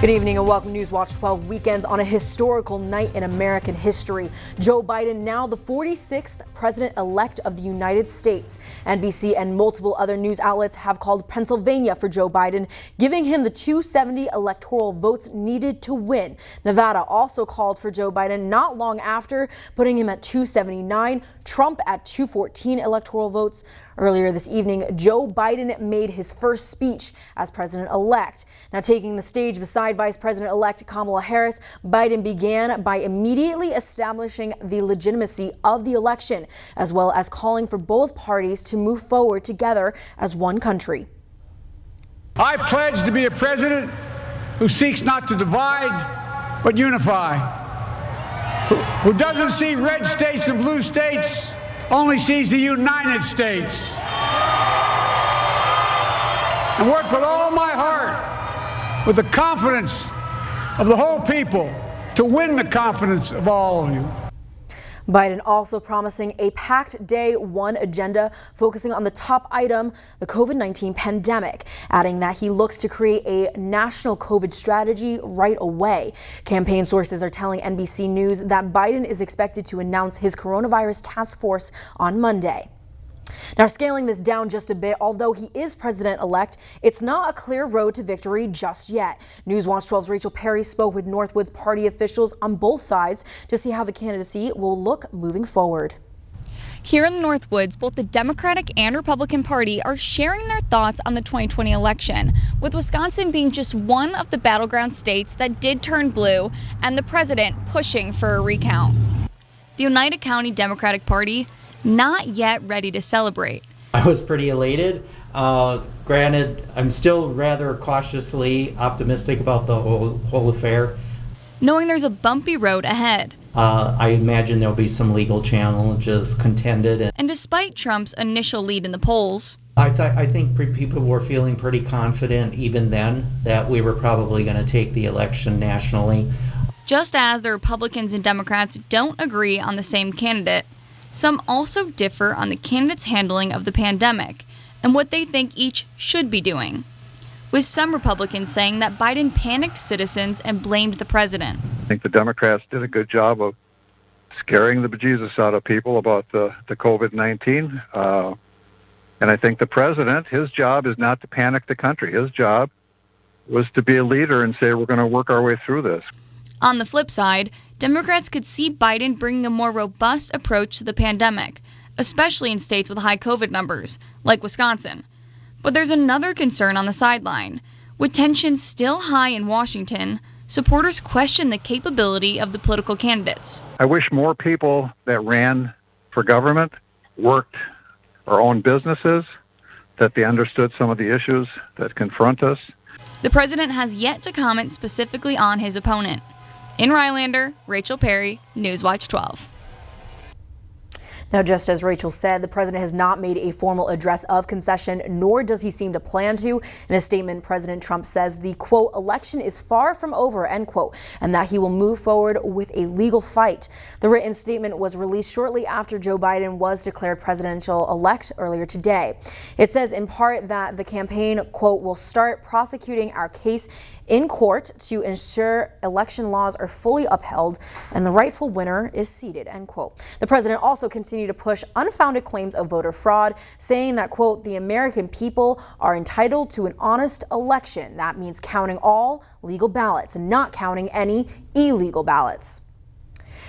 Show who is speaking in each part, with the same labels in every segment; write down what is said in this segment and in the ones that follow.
Speaker 1: Good evening and welcome to News Watch 12 Weekends on a historical night in American history. Joe Biden, now the 46th president-elect of the United States. NBC and multiple other news outlets have called Pennsylvania for Joe Biden, giving him the 270 electoral votes needed to win. Nevada also called for Joe Biden not long after, putting him at 279, Trump at 214 electoral votes. Earlier this evening, Joe Biden made his first speech as president-elect. Now taking the stage beside Vice President-elect Kamala Harris, Biden began by immediately establishing the legitimacy of the election, as well as calling for both parties to move forward together as one country.
Speaker 2: I pledge to be a president who seeks not to divide, but unify, who doesn't see red states and blue states, only sees the United States, and work with all my heart, with the confidence of the whole people, to win the confidence of all of you.
Speaker 1: Biden also promising a packed day one agenda focusing on the top item, the COVID-19 pandemic, adding that he looks to create a national COVID strategy right away. Campaign sources are telling NBC News that Biden is expected to announce his coronavirus task force on Monday. Now, scaling this down just a bit, although he is president-elect, it's not a clear road to victory just yet. News Watch 12's Rachel Perry spoke with Northwoods party officials on both sides to see how the candidacy will look moving forward.
Speaker 3: Here in the Northwoods, both the Democratic and Republican Party are sharing their thoughts on the 2020 election, with Wisconsin being just one of the battleground states that did turn blue and the president pushing for a recount. The Oneida County Democratic Party not yet ready to celebrate.
Speaker 4: I was pretty elated. Granted, I'm still rather cautiously optimistic about the whole affair.
Speaker 3: Knowing there's a bumpy road ahead.
Speaker 4: I imagine there'll be some legal challenges contended.
Speaker 3: And despite Trump's initial lead in the polls,
Speaker 4: I think people were feeling pretty confident even then that we were probably going to take the election nationally.
Speaker 3: Just as the Republicans and Democrats don't agree on the same candidate, some also differ on the candidates' handling of the pandemic and what they think each should be doing, with some Republicans saying that Biden panicked citizens and blamed the president.
Speaker 5: I think the Democrats did a good job of scaring the bejesus out of people about the COVID-19. And I think the president, his job is not to panic the country. His job was to be a leader and say, we're going to work our way through this.
Speaker 3: On the flip side, Democrats could see Biden bringing a more robust approach to the pandemic, especially in states with high COVID numbers, like Wisconsin. But there's another concern on the sideline. With tensions still high in Washington, supporters question the capability of the political candidates.
Speaker 5: I wish more people that ran for government worked or owned businesses, that they understood some of the issues that confront us.
Speaker 3: The president has yet to comment specifically on his opponent. In Rylander, Rachel Perry, News Watch 12.
Speaker 1: Now, just as Rachel said, the president has not made a formal address of concession, nor does he seem to plan to. In a statement, President Trump says the, quote, election is far from over, end quote, and that he will move forward with a legal fight. The written statement was released shortly after Joe Biden was declared presidential-elect earlier today. It says in part that the campaign, quote, will start prosecuting our case in court to ensure election laws are fully upheld and the rightful winner is seated, end quote. The president also continued to push unfounded claims of voter fraud, saying that, quote, the American people are entitled to an honest election. That means counting all legal ballots and not counting any illegal ballots.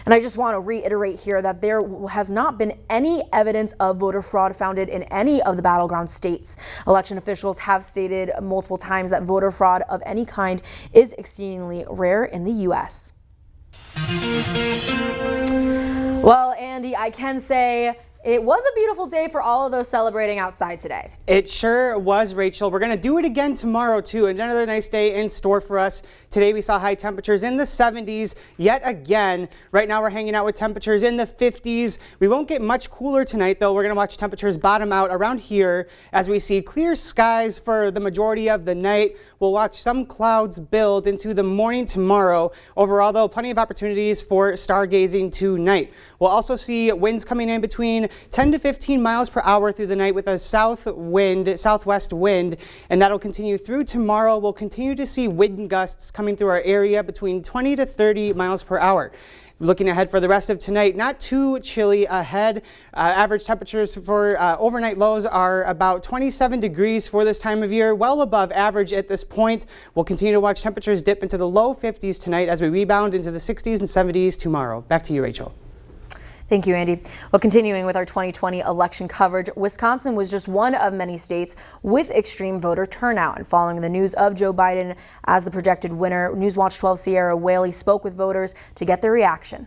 Speaker 1: And I just want to reiterate here that there has not been any evidence of voter fraud found in any of the battleground states. Election officials have stated multiple times that voter fraud of any kind is exceedingly rare in the U.S. Well, Andy, I can say it was a beautiful day for all of those celebrating outside today.
Speaker 6: It sure was, Rachel. We're going to do it again tomorrow, too. Another nice day in store for us. Today we saw high temperatures in the 70s yet again. Right now we're hanging out with temperatures in the 50s. We won't get much cooler tonight, though. We're going to watch temperatures bottom out around here as we see clear skies for the majority of the night. We'll watch some clouds build into the morning tomorrow. Overall, though, plenty of opportunities for stargazing tonight. We'll also see winds coming in between 10 to 15 miles per hour through the night with a southwest wind, and that'll continue through tomorrow. We'll continue to see wind gusts coming through our area between 20 to 30 miles per hour. Looking ahead for the rest of tonight, not too chilly ahead. Average temperatures for overnight lows are about 27 degrees for this time of year, well above average at this point. We'll continue to watch temperatures dip into the low 50s tonight as we rebound into the 60s and 70s tomorrow. Back to you, Rachel.
Speaker 1: Thank you, Andy. Well, continuing with our 2020 election coverage, Wisconsin was just one of many states with extreme voter turnout. And following the news of Joe Biden as the projected winner, Newswatch 12 Sierra Whaley spoke with voters to get their reaction.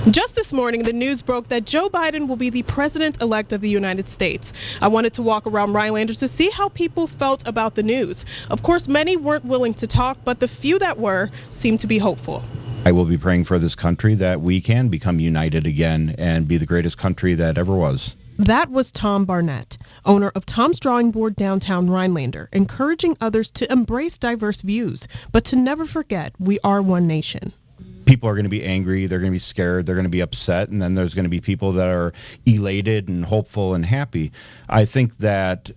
Speaker 7: Just this morning, the news broke that Joe Biden will be the president-elect of the United States. I wanted to walk around Rhinelander to see how people felt about the news. Of course, many weren't willing to talk, but the few that were seemed to be hopeful.
Speaker 8: I will be praying for this country that we can become united again and be the greatest country that ever was.
Speaker 7: That was Tom Barnett, owner of Tom's Drawing Board downtown Rhinelander, encouraging others to embrace diverse views, but to never forget we are one nation.
Speaker 8: People are going to be angry, they're going to be scared, they're going to be upset, and then there's going to be people that are elated and hopeful and happy. I think that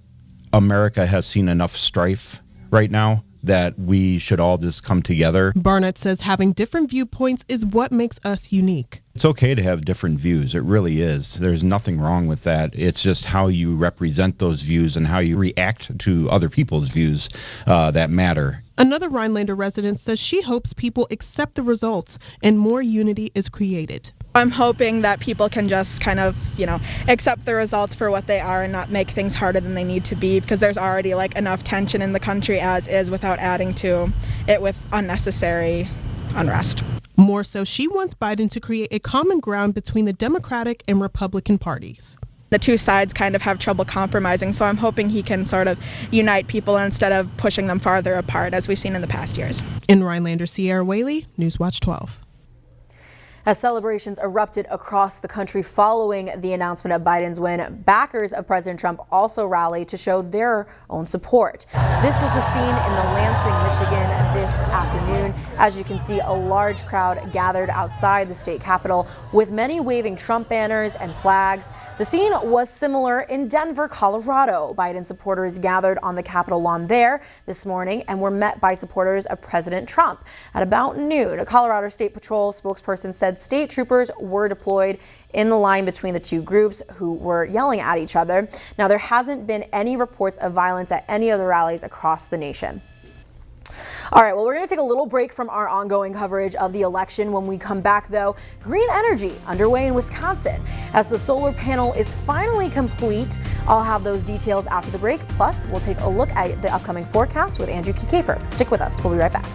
Speaker 8: America has seen enough strife right now that we should all just come together.
Speaker 7: Barnett says having different viewpoints is what makes us unique.
Speaker 8: It's okay to have different views. It really is. There's nothing wrong with that. It's just how you represent those views and how you react to other people's views that matter.
Speaker 7: Another Rhinelander resident says she hopes people accept the results and more unity is created.
Speaker 9: I'm hoping that people can just kind of, accept the results for what they are and not make things harder than they need to be, because there's already enough tension in the country as is without adding to it with unnecessary unrest.
Speaker 7: More so, she wants Biden to create a common ground between the Democratic and Republican parties.
Speaker 9: The two sides kind of have trouble compromising, so I'm hoping he can sort of unite people instead of pushing them farther apart, as we've seen in the past years.
Speaker 7: In Rhinelander, Sierra Whaley, Newswatch 12.
Speaker 1: As celebrations erupted across the country following the announcement of Biden's win, backers of President Trump also rallied to show their own support. This was the scene in the Lansing, Michigan this afternoon. As you can see, a large crowd gathered outside the state capitol with many waving Trump banners and flags. The scene was similar in Denver, Colorado. Biden supporters gathered on the Capitol lawn there this morning and were met by supporters of President Trump. At about noon, a Colorado State Patrol spokesperson said state troopers were deployed in the line between the two groups who were yelling at each other. Now, there hasn't been any reports of violence at any of the rallies across the nation. All right, well, we're going to take a little break from our ongoing coverage of the election. When we come back, though, green energy underway in Wisconsin as the solar panel is finally complete. I'll have those details after the break. Plus, we'll take a look at the upcoming forecast with Andrew Kiefer. Stick with us. We'll be right back.